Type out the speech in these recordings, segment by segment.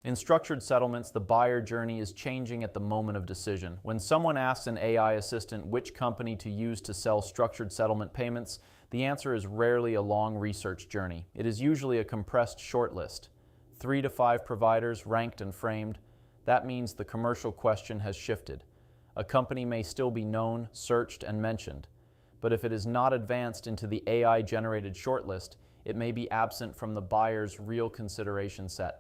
In structured settlements, the buyer journey is changing at the moment of decision. When someone asks an AI assistant which company to use to sell structured settlement payments, the answer is rarely a long research journey. It is usually a compressed shortlist. 3 to 5 providers ranked and framed. That means the commercial question has shifted. A company may still be known, searched, and mentioned, but if it is not advanced into the AI-generated shortlist, it may be absent from the buyer's real consideration set.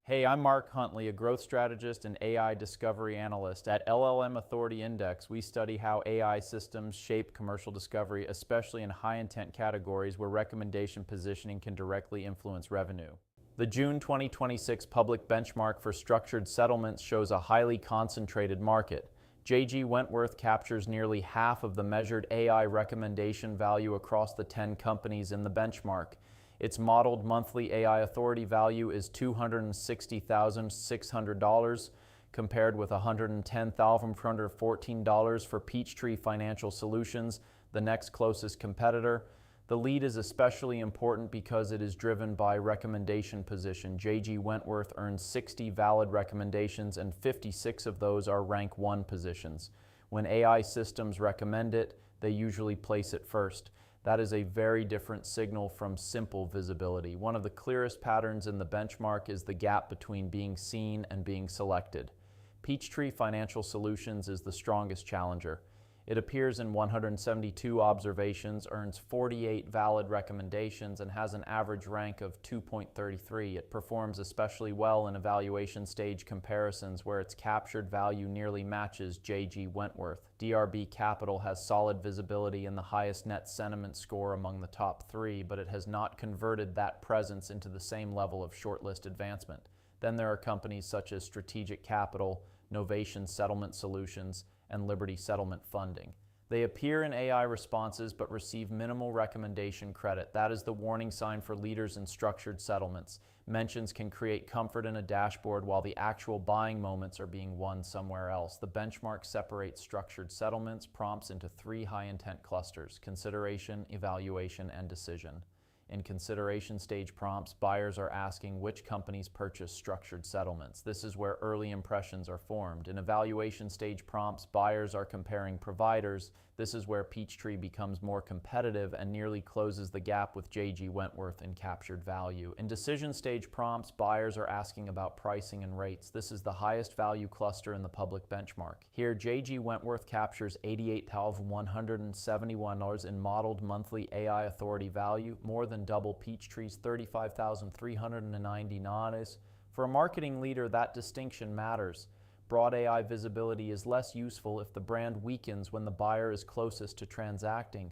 Hey, I'm Mark Huntley, a growth strategist and AI discovery analyst. At LLM Authority Index, we study how AI systems shape commercial discovery, especially in high-intent categories where recommendation positioning can directly influence revenue. The June 2026 public benchmark for structured settlements shows a highly concentrated market. J.G. Wentworth captures nearly half of the measured AI recommendation value across the 10 companies in the benchmark. Its modeled monthly AI authority value is $260,600, compared with $110,414 for Peachtree Financial Solutions, the next closest competitor. The lead is especially important because it is driven by recommendation position. J.G. Wentworth earns 60 valid recommendations and 56 of those are rank 1 positions. When AI systems recommend it, they usually place it first. That is a very different signal from simple visibility. One of the clearest patterns in the benchmark is the gap between being seen and being selected. Peachtree Financial Solutions is the strongest challenger. It appears in 172 observations, earns 48 valid recommendations, and has an average rank of 2.33. It performs especially well in evaluation stage comparisons where its captured value nearly matches J.G. Wentworth. DRB Capital has solid visibility and the highest net sentiment score among the top 3, but it has not converted that presence into the same level of shortlist advancement. Then there are companies such as Strategic Capital, Novation Settlement Solutions, and Liberty Settlement Funding. They appear in AI responses but receive minimal recommendation credit. That is the warning sign for leaders in structured settlements. Mentions can create comfort in a dashboard while the actual buying moments are being won somewhere else. The benchmark separates structured settlements prompts into 3 high-intent clusters: consideration, evaluation, and decision. In consideration stage prompts, buyers are asking which companies purchase structured settlements. This is where early impressions are formed. In evaluation stage prompts, buyers are comparing providers. This is where Peachtree becomes more competitive and nearly closes the gap with J.G. Wentworth in captured value. In decision stage prompts, buyers are asking about pricing and rates. This is the highest value cluster in the public benchmark. Here, J.G. Wentworth captures $88,171 in modeled monthly AI authority value, more than double Peachtree's $35,399. For a marketing leader, that distinction matters. Broad AI visibility is less useful if the brand weakens when the buyer is closest to transacting.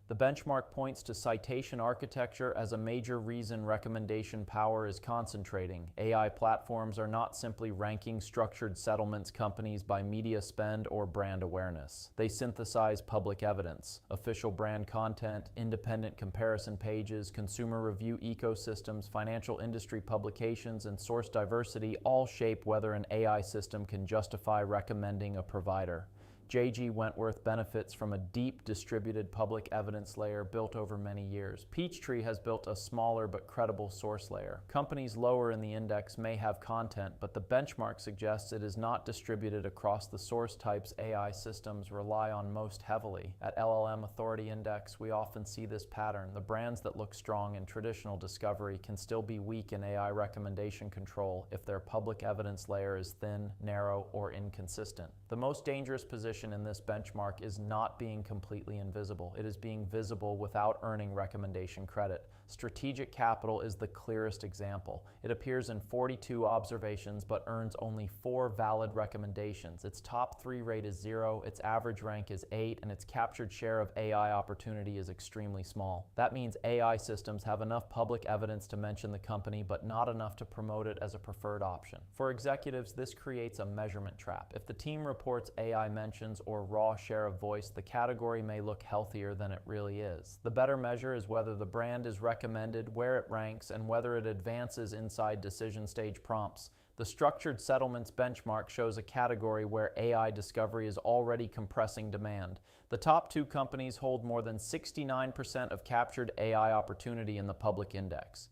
The benchmark points to citation architecture as a major reason recommendation power is concentrating. AI platforms are not simply ranking structured settlements companies by media spend or brand awareness. They synthesize public evidence. Official brand content, independent comparison pages, consumer review ecosystems, financial industry publications, and source diversity all shape whether an AI system can justify recommending a provider. J.G. Wentworth benefits from a deep distributed public evidence layer built over many years. Peachtree has built a smaller but credible source layer. Companies lower in the index may have content, but the benchmark suggests it is not distributed across the source types AI systems rely on most heavily. At LLM Authority Index, we often see this pattern. The brands that look strong in traditional discovery can still be weak in AI recommendation control if their public evidence layer is thin, narrow, or inconsistent. The most dangerous position in this benchmark is not being completely invisible. It is being visible without earning recommendation credit. Strategic Capital is the clearest example. It appears in 42 observations but earns only 4 valid recommendations. Its top 3 rate is 0, its average rank is 8, and its captured share of AI opportunity is extremely small. That means AI systems have enough public evidence to mention the company but not enough to promote it as a preferred option. For executives, this creates a measurement trap. If the team reports AI mentions or raw share of voice, the category may look healthier than it really is. The better measure is whether the brand is recommended, where it ranks, and whether it advances inside decision stage prompts. The structured settlements benchmark shows a category where AI discovery is already compressing demand. The top 2 companies hold more than 69% of captured AI opportunity in the public index.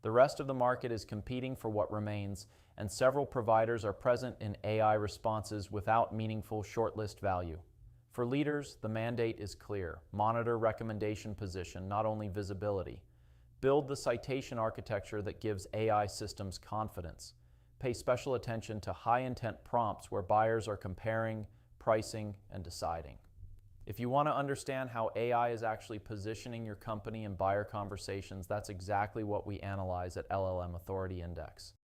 The rest of the market is competing for what remains, and several providers are present in AI responses without meaningful shortlist value. For leaders, the mandate is clear. Monitor recommendation position, not only visibility. Build the citation architecture that gives AI systems confidence. Pay special attention to high-intent prompts where buyers are comparing, pricing, and deciding. If you want to understand how AI is actually positioning your company in buyer conversations, that's exactly what we analyze at LLM Authority Index.